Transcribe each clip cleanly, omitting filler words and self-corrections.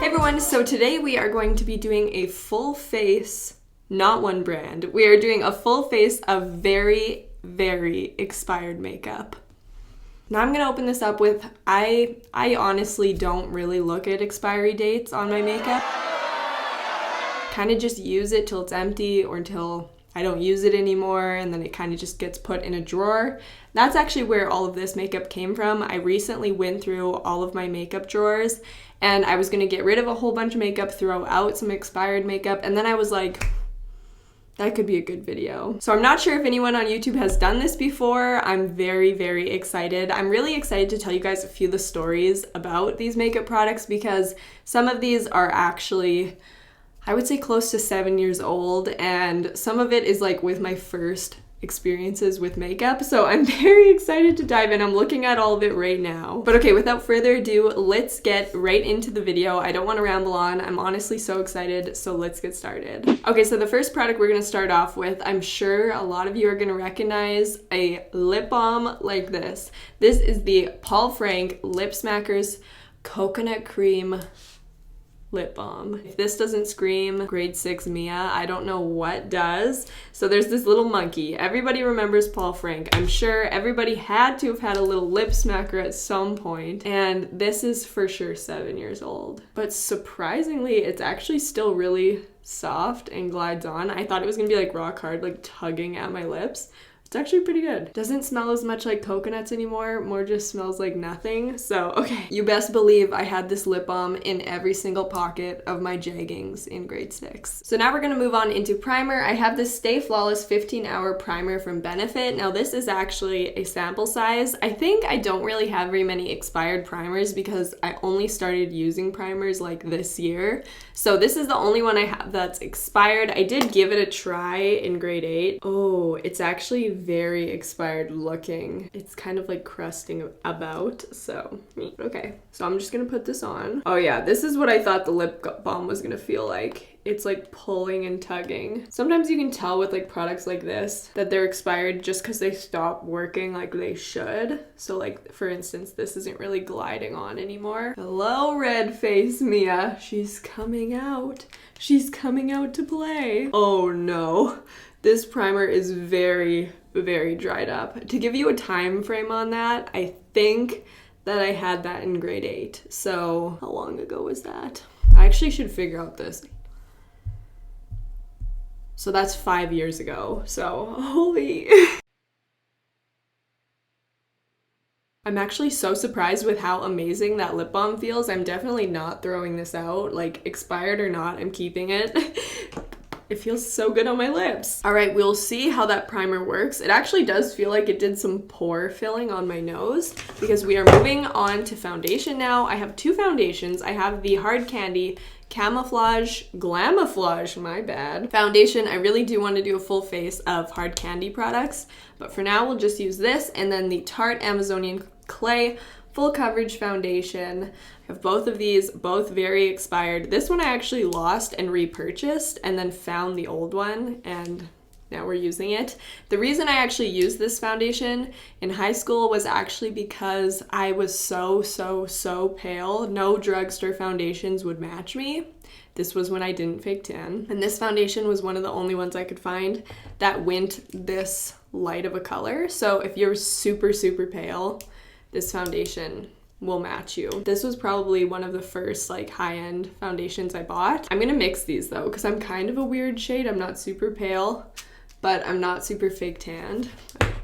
Hey everyone, so today we are going to be doing a full face, not one brand. We are doing a full face of very, very expired makeup. Now I'm gonna open this up with, I honestly don't really look at expiry dates on my makeup. Kind of just use it till it's empty or until I don't use it anymore, and then it kind of just gets put in a drawer. That's actually where all of this makeup came from. I recently went through all of my makeup drawers and I was gonna get rid of a whole bunch of makeup, throw out some expired makeup, and then I was like, that could be a good video. So I'm not sure if anyone on YouTube has done this before. I'm very, very excited. I'm really excited to tell you guys a few of the stories about these makeup products because some of these are actually, I would say, close to 7 years old, and some of it is like with my first experiences with makeup. So I'm very excited to dive in. I'm looking at all of it right now. But okay, without further ado, let's get right into the video. I don't want to ramble on. I'm honestly so excited, so let's get started. Okay, so the first product we're going to start off with, I'm sure a lot of you are going to recognize a lip balm like this. This is the Paul Frank Lip Smackers Coconut Cream lip balm. If this doesn't scream grade 6 Mia, I don't know what does. So there's this little monkey. Everybody remembers Paul Frank. I'm sure everybody had to have had a little lip smacker at some point, and this is for sure 7 years old. But surprisingly, it's actually still really soft and glides on. I thought it was gonna be like rock hard, like tugging at my lips. It's actually pretty good. Doesn't smell as much like coconuts anymore, more just smells like nothing. So, okay. You best believe I had this lip balm in every single pocket of my jeggings in grade 6. So now we're gonna move on into primer. I have this Stay Flawless 15-hour primer from Benefit. Now this is actually a sample size. I think I don't really have very many expired primers because I only started using primers like this year. So this is the only one I have that's expired. I did give it a try in grade 8. Oh, it's actually very expired looking. It's kind of like crusting about, so okay. So I'm just gonna put this on. Oh yeah, this is what I thought the lip balm was gonna feel like. It's like pulling and tugging. Sometimes you can tell with like products like this that they're expired just because they stop working like they should. So like, for instance, this isn't really gliding on anymore. Hello, red face Mia. She's coming out. She's coming out to play. Oh no. This primer is very, very dried up. To give you a time frame on that, I think that I had that in grade 8. So how long ago was that? I actually should figure out this. So that's 5 years ago. So holy. I'm actually so surprised with how amazing that lip balm feels. I'm definitely not throwing this out. Like, expired or not, I'm keeping it. It feels so good on my lips. All right, we'll see how that primer works. It actually does feel like it did some pore filling on my nose because we are moving on to foundation now. I have two foundations. I have the Hard Candy Camouflage Glamouflage, my bad, foundation. I really do want to do a full face of Hard Candy products, but for now we'll just use this, and then the Tarte Amazonian Clay Full Coverage Foundation. I have both of these, both very expired. This one I actually lost and repurchased and then found the old one, and now we're using it. The reason I actually used this foundation in high school was actually because I was so pale. No drugstore foundations would match me. This was when I didn't fake tan. And this foundation was one of the only ones I could find that went this light of a color. So if you're super pale, this foundation will match you. This was probably one of the first like high-end foundations I bought. I'm gonna mix these though because I'm kind of a weird shade. I'm not super pale, but I'm not super fake tanned.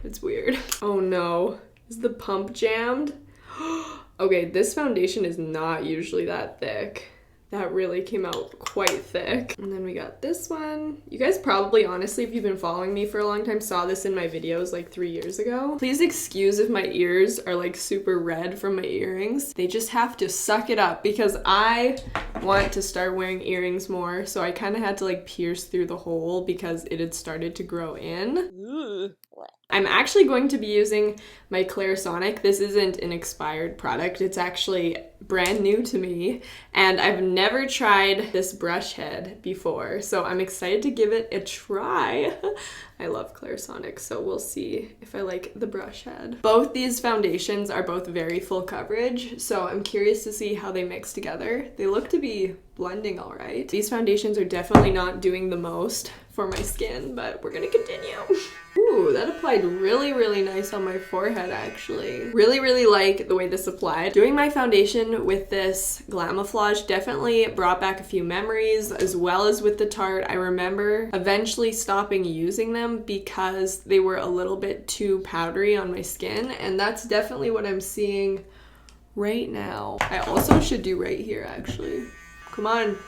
It's weird. Oh no, is the pump jammed? Okay, this foundation is not usually that thick. That really came out quite thick. And then we got this one. You guys probably, honestly, if you've been following me for a long time, saw this in my videos like 3 years ago. Please excuse if my ears are like super red from my earrings. They just have to suck it up because I want to start wearing earrings more. So I kind of had to like pierce through the hole because it had started to grow in. I'm actually going to be using my Clarisonic. This isn't an expired product. It's actually brand new to me, and I've never tried this brush head before, so I'm excited to give it a try. I love Clarisonic, so we'll see if I like the brush head. Both these foundations are both very full coverage, so I'm curious to see how they mix together. They look to be blending all right. These foundations are definitely not doing the most for my skin, but we're gonna continue. Ooh, that applied really, really nice on my forehead, actually. Really, really like the way this applied. Doing my foundation with this Glamouflage definitely brought back a few memories, as well as with the Tarte. I remember eventually stopping using them because they were a little bit too powdery on my skin, and that's definitely what I'm seeing right now. I also should do right here, actually. Come on.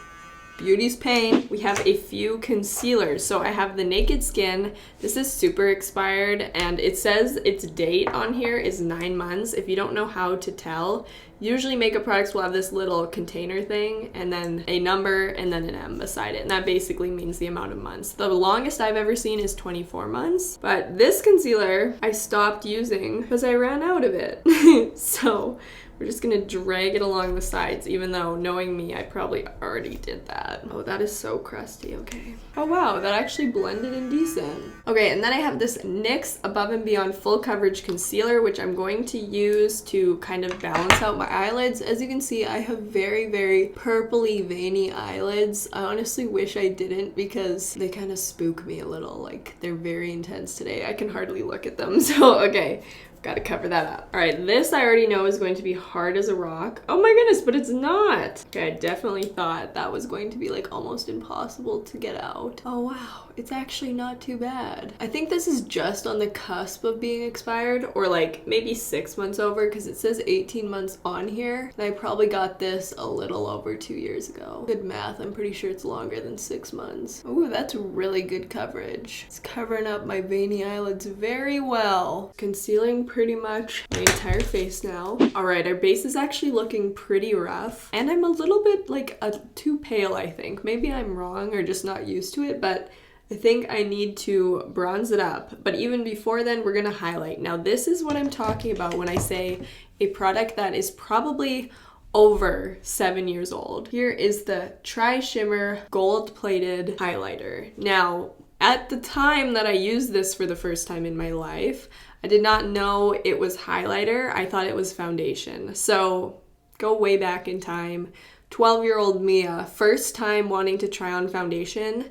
Beauty's pain. We have a few concealers. So I have the Naked Skin. This is super expired, and it says its date on here is 9 months. If you don't know how to tell, usually makeup products will have this little container thing and then a number and then an M beside it, and that basically means the amount of months. The longest I've ever seen is 24 months, but this concealer I stopped using because I ran out of it. So we're just gonna drag it along the sides, even though, knowing me, I probably already did that. Oh, that is so crusty, okay. Oh wow, that actually blended in decent. Okay, and then I have this NYX Above and Beyond Full Coverage Concealer, which I'm going to use to kind of balance out my eyelids. As you can see, I have very, very purpley, veiny eyelids. I honestly wish I didn't because they kind of spook me a little. Like, they're very intense today. I can hardly look at them, so okay. Gotta cover that up. All right, this I already know is going to be hard as a rock. Oh my goodness, but it's not. Okay, I definitely thought that was going to be like almost impossible to get out. Oh wow, it's actually not too bad. I think this is just on the cusp of being expired, or like maybe 6 months over, because it says 18 months on here. And I probably got this a little over 2 years ago. Good math, I'm pretty sure it's longer than 6 months. Ooh, that's really good coverage. It's covering up my veiny eyelids very well. Concealing pretty much my entire face now. All right, our base is actually looking pretty rough, and I'm a little bit like too pale, I think. Maybe I'm wrong or just not used to it, but I think I need to bronze it up. But even before then, we're gonna highlight. Now, this is what I'm talking about when I say a product that is probably over 7 years old. Here is the Tri Shimmer Gold Plated Highlighter. Now, at the time that I used this for the first time in my life, I did not know it was highlighter. I thought it was foundation. So go way back in time. 12-year-old Mia, first time wanting to try on foundation.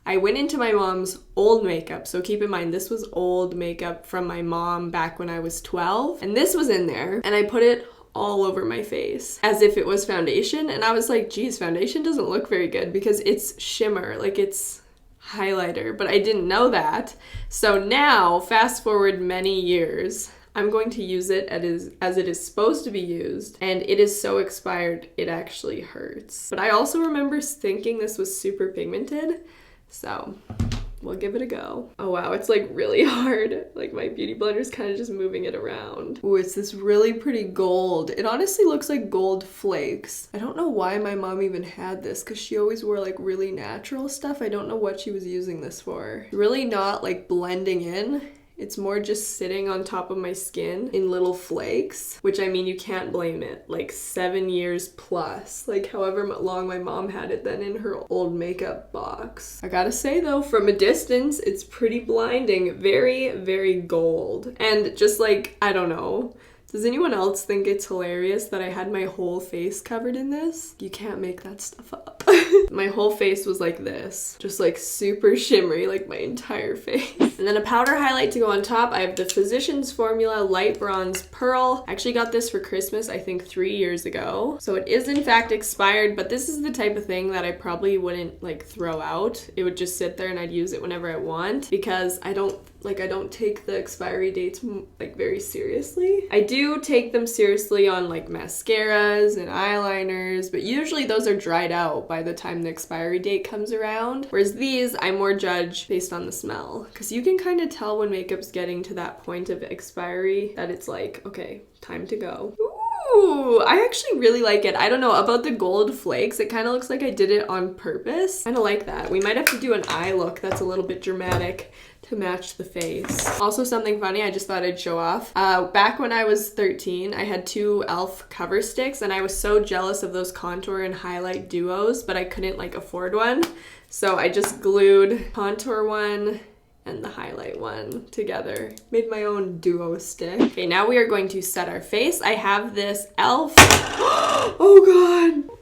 I went into my mom's old makeup. So keep in mind, this was old makeup from my mom back when I was 12. And this was in there. And I put it all over my face as if it was foundation. And I was like, geez, foundation doesn't look very good because it's shimmer. Like, it's highlighter, but I didn't know that. So now, fast forward many years, I'm going to use it as it is supposed to be used, and it is so expired, it actually hurts. But I also remember thinking this was super pigmented, so we'll give it a go. Oh wow, it's like really hard. Like my beauty blender's kind of just moving it around. Ooh, it's this really pretty gold. It honestly looks like gold flakes. I don't know why my mom even had this, because she always wore like really natural stuff. I don't know what she was using this for. Really not like blending in. It's more just sitting on top of my skin in little flakes, which I mean, you can't blame it. Like 7 years plus, like however long my mom had it then in her old makeup box. I gotta say though, from a distance, it's pretty blinding. Very, very gold. And just like, I don't know, does anyone else think it's hilarious that I had my whole face covered in this? You can't make that stuff up. My whole face was like this, just like super shimmery, like my entire face. And then a powder highlight to go on top. I have the Physicians Formula Light Bronze Pearl. I actually got this for Christmas, I think 3 years ago. So it is in fact expired, but this is the type of thing that I probably wouldn't like throw out. It would just sit there and I'd use it whenever I want, because I don't take the expiry dates like very seriously. I do take them seriously on like mascaras and eyeliners, but usually those are dried out by the time the expiry date comes around. Whereas these, I more judge based on the smell, because you can kind of tell when makeup's getting to that point of expiry that it's like, okay, time to go. Ooh, I actually really like it. I don't know about the gold flakes. It kind of looks like I did it on purpose. Kind of like that. We might have to do an eye look that's a little bit dramatic to match the face. Also, something funny I just thought I'd show off. Back when I was 13, I had 2 e.l.f. cover sticks, and I was so jealous of those contour and highlight duos, but I couldn't like afford one. So I just glued contour one and the highlight one together. Made my own duo stick. Okay, now we are going to set our face. I have this e.l.f. Oh god!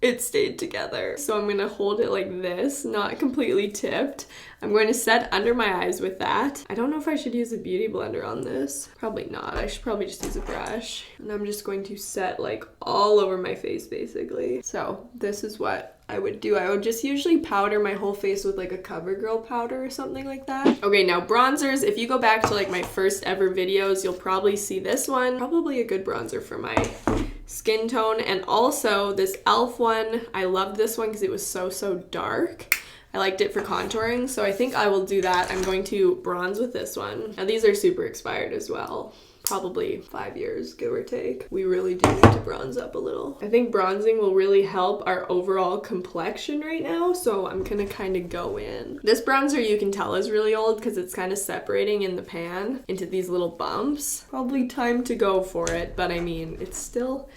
It stayed together. So I'm gonna hold it like this, not completely tipped. I'm going to set under my eyes with that. I don't know if I should use a beauty blender on this. Probably not. I should probably just use a brush. And I'm just going to set like all over my face basically. So this is what I would do. I would just usually powder my whole face with like a CoverGirl powder or something like that. Okay, now bronzers. If you go back to like my first ever videos, you'll probably see this one. Probably a good bronzer for my skin tone. And also this e.l.f. one. I loved this one because it was so dark. I liked it for contouring, so I think I will do that. I'm going to bronze with this one. Now these are super expired as well. Probably 5 years, give or take. We really do need to bronze up a little. I think bronzing will really help our overall complexion right now, so I'm gonna kind of go in. This bronzer you can tell is really old because it's kind of separating in the pan into these little bumps. Probably time to go for it, but I mean, it's still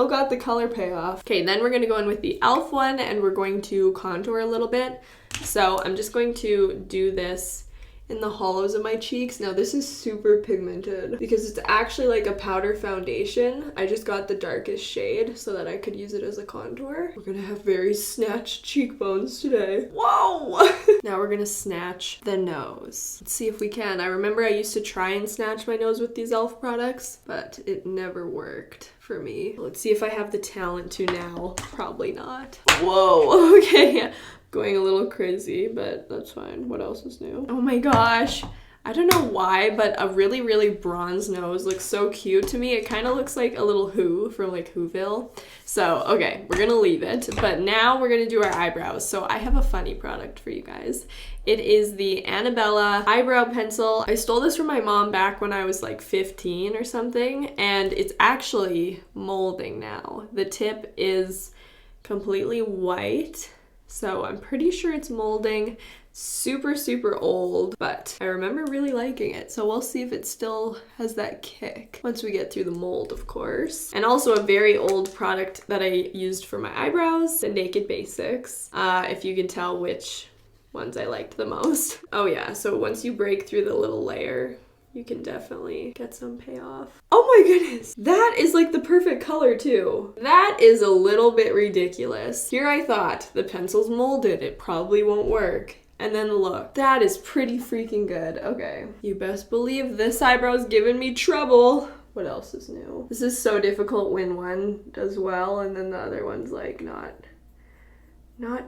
got the color payoff. Okay, then we're gonna go in with the e.l.f. one and we're going to contour a little bit. So I'm just going to do this in the hollows of my cheeks. Now this is super pigmented because it's actually like a powder foundation. I just got the darkest shade so that I could use it as a contour. We're gonna have very snatched cheekbones today. Whoa! Now we're gonna snatch the nose. Let's see if we can. I remember I used to try and snatch my nose with these e.l.f. products, but it never worked for me. Let's see if I have the talent to now. Probably not. Whoa, okay. Going a little crazy, but that's fine. What else is new? Oh my gosh. I don't know why, but a really bronze nose looks so cute to me. It kind of looks like a little Who from like Whoville. So, okay, we're gonna leave it. But now we're gonna do our eyebrows. So I have a funny product for you guys. It is the Annabella eyebrow pencil. I stole this from my mom back when I was like 15 or something, and it's actually molding now. The tip is completely white. So I'm pretty sure it's molding. Super old, but I remember really liking it. So we'll see if it still has that kick once we get through the mold, of course. And also a very old product that I used for my eyebrows, the Naked Basics. If you can tell which ones I liked the most. Oh yeah, so once you break through the little layer, you can definitely get some payoff. Oh my goodness, that is like the perfect color too. That is a little bit ridiculous. Here I thought, the pencil's molded, it probably won't work. And then look, that is pretty freaking good. Okay, you best believe this eyebrow's giving me trouble. What else is new? This is so difficult when one does well and then the other one's like not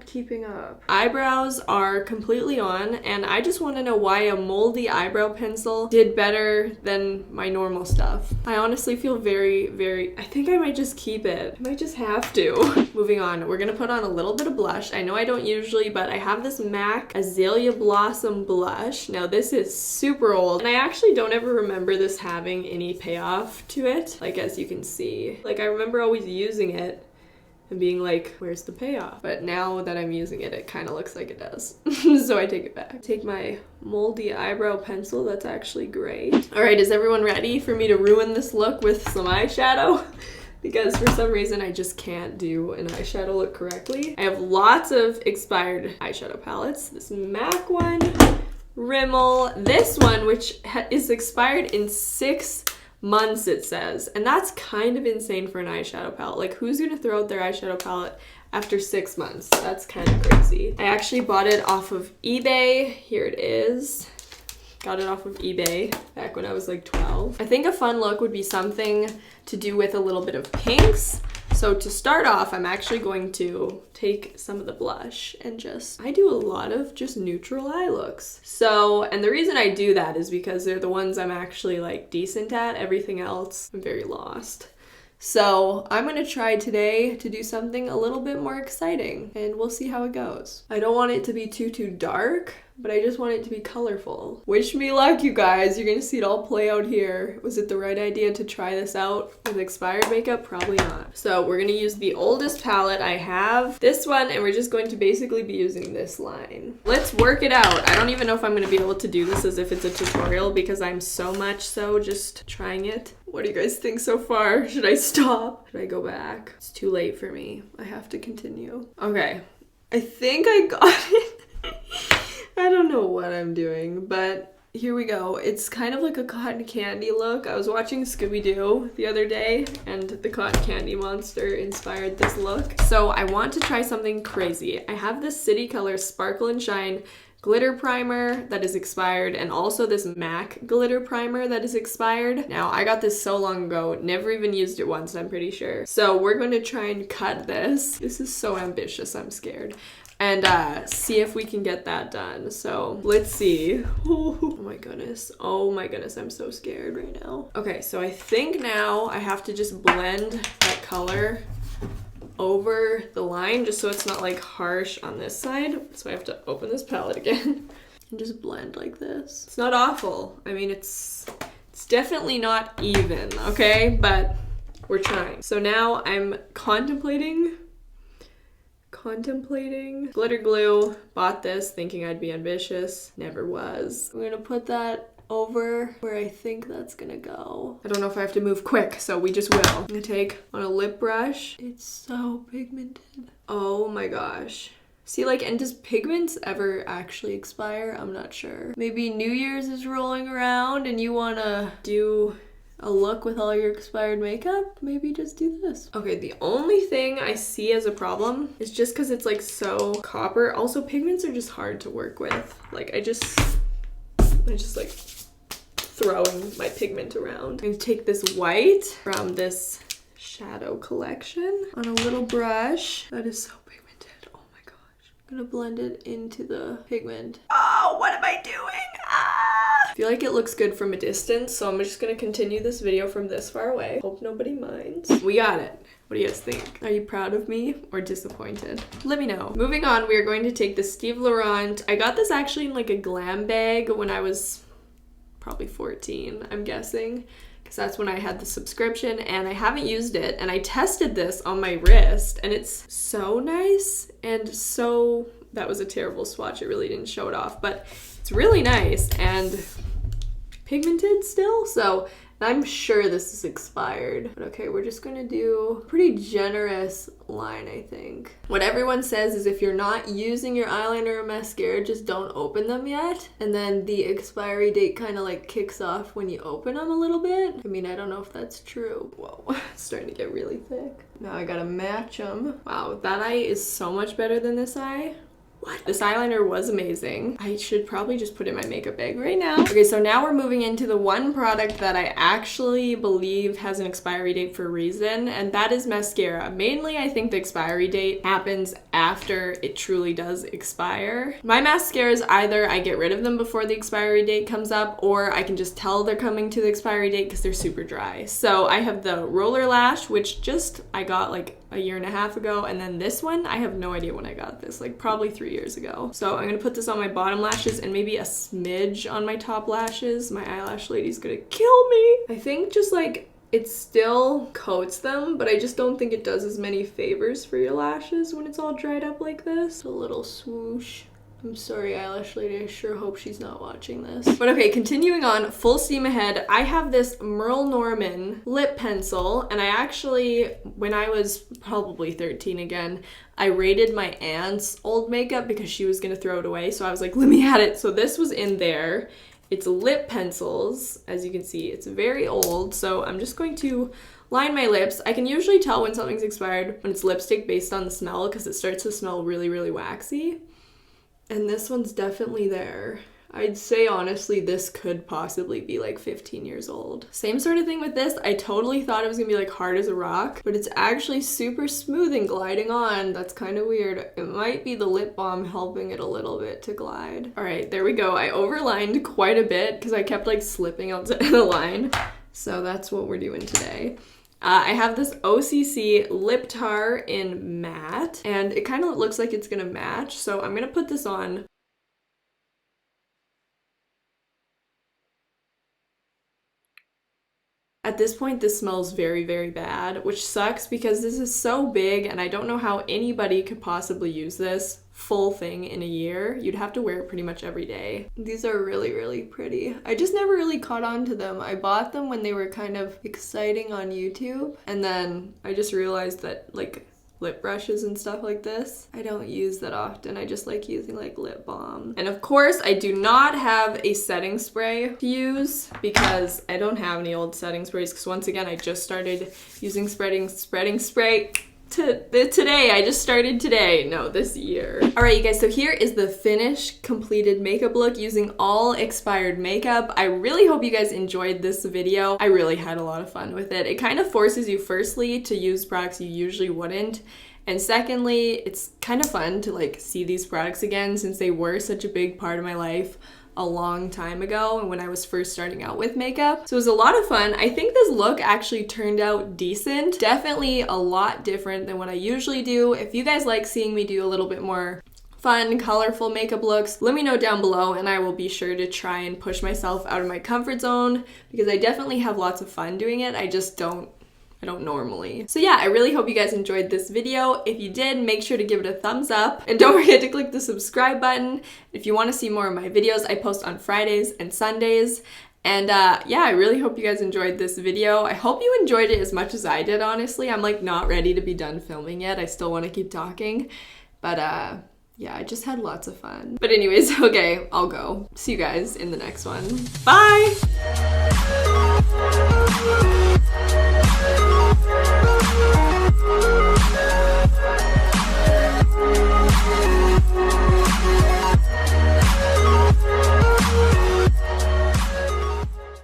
keeping up. Eyebrows are completely on, and I just want to know why a moldy eyebrow pencil did better than my normal stuff. I honestly feel very, I think I might just keep it. I might just have to. Moving on, we're gonna put on a little bit of blush. I know I don't usually, but I have this MAC Azalea Blossom blush. Now this is super old, and I actually don't ever remember this having any payoff to it. Like, as you can see. Like, I remember always using it and being like, where's the payoff? But now that I'm using it, it kind of looks like it does. So I take it back. Take my moldy eyebrow pencil. That's actually great. All right, is everyone ready for me to ruin this look with some eyeshadow? Because for some reason I just can't do an eyeshadow look correctly. I have lots of expired eyeshadow palettes. This MAC one, Rimmel, this one, which is expired in 6 months, it says, and that's kind of insane for an eyeshadow palette. Like, who's gonna throw out their eyeshadow palette after 6 months? That's kind of crazy. I actually bought it off of eBay. Here it is. Got it off of eBay back when I was like 12. I think a fun look would be something to do with a little bit of pinks. So to start off, I'm actually going to take some of the blush and I do a lot of just neutral eye looks. So, and the reason I do that is because they're the ones I'm actually like decent at. Everything else, I'm very lost. So I'm gonna try today to do something a little bit more exciting, and we'll see how it goes. I don't want it to be too dark, but I just want it to be colorful. Wish me luck, you guys. You're gonna see it all play out here. Was it the right idea to try this out with expired makeup? Probably not. So we're gonna use the oldest palette I have, this one, and we're just going to basically be using this line. Let's work it out. I don't even know if I'm gonna be able to do this as if it's a tutorial because I'm so much so just trying it. What do you guys think so far? Should I stop? Should I go back? It's too late for me. I have to continue. Okay, I think I got it. I don't know what I'm doing, but here we go. It's kind of like a cotton candy look. I was watching Scooby-Doo the other day, and the cotton candy monster inspired this look. So I want to try something crazy. I have this City Color Sparkle and Shine glitter primer that is expired, and also this MAC glitter primer that is expired. Now, I got this so long ago, never even used it once, I'm pretty sure. So we're going to try and cut this. This is so ambitious, I'm scared. And see if we can get that done. So let's see. Oh my goodness. Oh my goodness, I'm so scared right now. Okay, so I think now I have to just blend that color over the line just so it's not like harsh on this side. So I have to open this palette again and just blend like this. It's not awful. I mean, it's definitely not even, okay? But we're trying. So now I'm contemplating glitter glue. Bought this thinking I'd be ambitious, never was. I'm gonna put that over where I think that's gonna go. I don't know if I have to move quick, so we just will. I'm gonna take on a lip brush. It's so pigmented. Oh my gosh. See, like, and does pigments ever actually expire? I'm not sure. Maybe New Year's is rolling around and you wanna do a look with all your expired makeup, maybe just do this. Okay, the only thing I see as a problem is just because it's like so copper. Also, pigments are just hard to work with. Like, I just like throwing my pigment around. I'm gonna take this white from this shadow collection on a little brush. That is so pigmented. Oh my gosh. I'm gonna blend it into the pigment. Oh, what am I doing? I feel like it looks good from a distance, so I'm just gonna continue this video from this far away. Hope nobody minds. We got it. What do you guys think? Are you proud of me or disappointed? Let me know. Moving on, we are going to take the Steve Laurent. I got this actually in like a glam bag when I was probably 14, I'm guessing, because that's when I had the subscription, and I haven't used it, and I tested this on my wrist, and it's so nice, and so... That was a terrible swatch. It really didn't show it off, but it's really nice and pigmented still, so I'm sure this is expired. But okay, we're just gonna do a pretty generous line, I think. What everyone says is if you're not using your eyeliner or mascara, just don't open them yet. And then the expiry date kind of like kicks off when you open them a little bit. I mean, I don't know if that's true. Whoa, it's starting to get really thick. Now I gotta match them. Wow, that eye is so much better than this eye. What? This eyeliner was amazing. I should probably just put it in my makeup bag right now. Okay, so now we're moving into the one product that I actually believe has an expiry date for a reason, and that is mascara. Mainly, I think the expiry date happens after it truly does expire. My mascaras, either I get rid of them before the expiry date comes up, or I can just tell they're coming to the expiry date because they're super dry. So I have the Roller Lash, which I got like a year and a half ago, and then this one, I have no idea when I got this, like probably 3 years ago. So I'm gonna put this on my bottom lashes and maybe a smidge on my top lashes. My eyelash lady's gonna kill me. I think just like it still coats them, but I just don't think it does as many favors for your lashes when it's all dried up like this. A little swoosh. I'm sorry, eyelash lady, I sure hope she's not watching this. But okay, continuing on, full steam ahead, I have this Merle Norman lip pencil, and I actually, when I was probably 13 again, I raided my aunt's old makeup because she was gonna throw it away, so I was like, let me add it. So this was in there. It's lip pencils, as you can see, it's very old, so I'm just going to line my lips. I can usually tell when something's expired when it's lipstick based on the smell because it starts to smell really, really waxy. And this one's definitely there. I'd say honestly this could possibly be like 15 years old. Same sort of thing with this. I totally thought it was gonna be like hard as a rock, but it's actually super smooth and gliding on. That's kind of weird. It might be the lip balm helping it a little bit to glide. All right, there we go. I overlined quite a bit because I kept like slipping outside the line. So that's what we're doing today. I have this OCC lip tar in matte, and it kind of looks like it's gonna match, so I'm gonna put this on. At this point, this smells very, very bad, which sucks because this is so big and I don't know how anybody could possibly use this full thing in a year. You'd have to wear it pretty much every day. These are really, really pretty. I just never really caught on to them. I bought them when they were kind of exciting on YouTube, and then I just realized that like lip brushes and stuff like this. I don't use that often. I just like using like lip balm. And of course, I do not have a setting spray to use because I don't have any old setting sprays, because once again, I just started using spreading spray today. I just started today. No, this year. All right, you guys, so here is the finished completed makeup look using all expired makeup. I really hope you guys enjoyed this video. I really had a lot of fun with it. It kind of forces you, firstly, to use products you usually wouldn't. And secondly, it's kind of fun to like see these products again, since they were such a big part of my life a long time ago and when I was first starting out with makeup. So it was a lot of fun. I think this look actually turned out decent. Definitely a lot different than what I usually do. If you guys like seeing me do a little bit more fun, colorful makeup looks, let me know down below and I will be sure to try and push myself out of my comfort zone, because I definitely have lots of fun doing it. I don't normally. So yeah, I really hope you guys enjoyed this video. If you did, make sure to give it a thumbs up and don't forget to click the subscribe button. If you want to see more of my videos, I post on Fridays and Sundays. And yeah, I really hope you guys enjoyed this video. I hope you enjoyed it as much as I did, honestly. I'm like not ready to be done filming yet. I still want to keep talking, but yeah, I just had lots of fun. But anyways, okay, I'll go. See you guys in the next one. Bye!